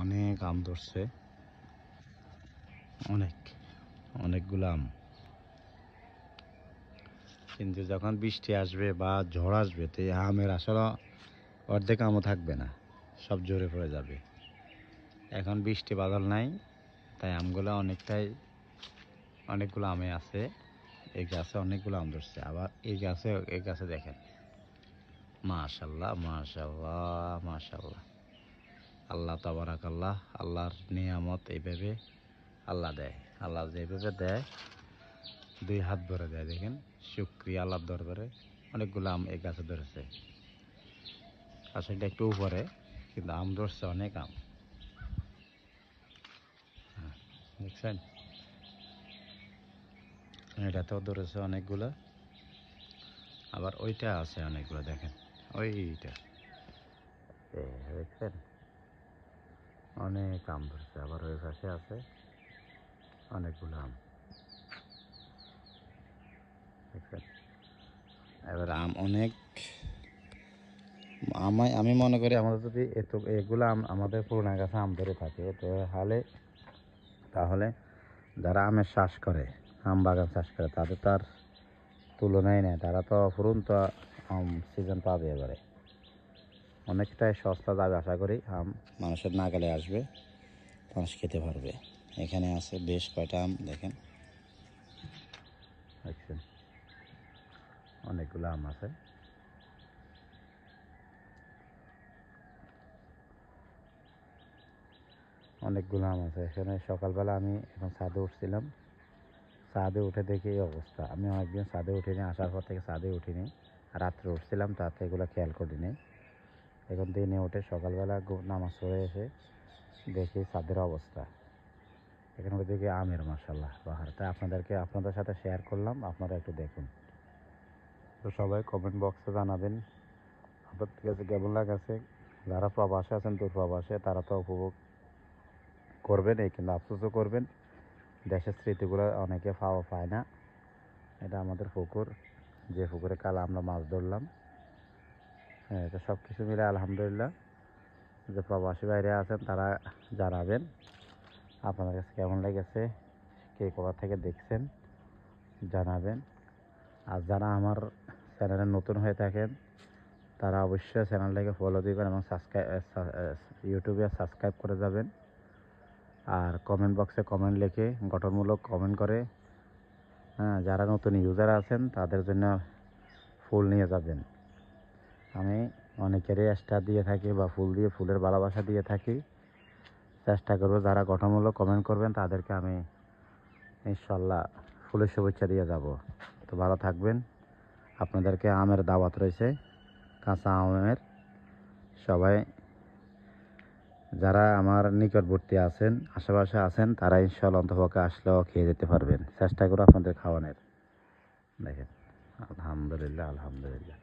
অনেক আম ধরছে, অনেকগুলো আম। কিন্তু যখন বৃষ্টি আসবে বা ঝড় আসবে তো এই আমের আসলে অর্ধেক আমও থাকবে না, সব ঝরে পড়ে যাবে। এখন বৃষ্টি বাদল নাই, তাই আমগুলো অনেকগুলো আমে আছে। এই গাছে অনেকগুলো আম ধরছে। আবার এই গাছে দেখেন, মাশাআল্লাহ মাশাআল্লাহ মাশাআল্লাহ, আল্লাহ তাবারাকাল্লাহ। আল্লাহর নিয়ামত এইভাবে আল্লাহ দেয়। আল্লাহ যেভাবে দেয়, দুই হাত ভরে দেয়। দেখেন, শুকরিয়া আল্লাহর দরবারে। অনেকগুলো আম এই গাছে ধরেছে। আসলে একটু উপরে, কিন্তু আম ধরছে অনেক আম। দেখছেন, এটাতেও ধরেছে অনেকগুলো। আবার ওইটা আছে অনেকগুলো, দেখেন ওইটা, দেখছেন অনেক আম ধরছে। আবার ওই পাশে আছে অনেকগুলো আম, দেখছেন। এবার আম অনেক, আমি মনে করি আমাদের যদি এগুলো আম আমাদের পুরোনো গাছে আম ধরে থাকে তাহলে যারা আমের চাষ করে, আম বাগান চাষ করে, তাদের তো আর তুলনাই নেই। তারা তো ফুরন্ত আম সিজন পাবে। এবারে অনেকটাই সস্তা যাবে আশা করি। আম মানুষের নাগালে আসবে, মানুষ খেতে পারবে। এখানে আছে বেশ কয়টা আম, দেখেন, দেখছেন অনেকগুলো আম আছে। অনেকগুলো আম আছে এখানে। সকালবেলা আমি এখন ছাদে উঠছিলাম, ছাদে উঠে দেখি এই অবস্থা। আমি অনেকদিন ছাদে উঠিনি, আসার পর থেকে ছাদে উঠিনি। রাত্রে উঠছিলাম, তাতে এগুলো খেয়াল করিনি। এখন দিনে উঠে সকালবেলা নামাজ পড়ে এসে দেখি ছাদের অবস্থা। এখানে দেখি আমের মাশাআল্লাহ বাহার। তাই আপনাদের সাথে শেয়ার করলাম, আপনারা একটু দেখুন। তো সবাই কমেন্ট বক্সে জানাবেন আপনাদের কাছে কেমন লাগাছে। যারা প্রবাসে আছেন, দূর প্রবাসে, তারা তো উপভোগ করবেন, এই কিন্তু আফসোসও করবেন। দেশের স্মৃতিগুলো অনেকে পায় না। এটা আমাদের পুকুর, যে পুকুরে কাল আমরা মাছ ধরলাম। হ্যাঁ, এটা সব কিছু মিলে আলহামদুলিল্লাহ। যে প্রবাসী বাইরে আছেন তারা জানাবেন আপনাদের কাছে কেমন লেগেছে, কে কোথা থেকে দেখছেন জানাবেন। আর যারা আমার চ্যানেলে নতুন হয়ে থাকেন, তারা অবশ্যই চ্যানেলটাকে ফলো দিবেন এবং ইউটিউবে সাবস্ক্রাইব করে যাবেন। আর কমেন্ট বক্সে কমেন্ট লিখে, গঠনমূলক কমেন্ট করে, হ্যাঁ, যারা নতুন ইউজার আছেন তাদের জন্য ফুল নিয়ে যাবেন। আমি অনেকেরই স্টার দিয়ে থাকি বা ফুলের ভালোবাসা দিয়ে থাকি। চেষ্টা করব যারা গঠনমূলক কমেন্ট করবেন তাদেরকে আমি ইনশাল্লাহ ফুলের শুভেচ্ছা দিয়ে যাব। তো ভালো থাকবেন। আপনাদেরকে আমের দাওয়াত রয়েছে, কাঁচা আমের। সবাই যারা আমার নিকটবর্তী আছেন, আশেপাশে আছেন, তারা ইনশাল্লাহ অন্তপক্ষে আসলেও খেয়ে যেতে পারবেন। চেষ্টা করব আপনাদের খাওয়ানোর। দেখেন, আলহামদুলিল্লাহ আলহামদুলিল্লাহ।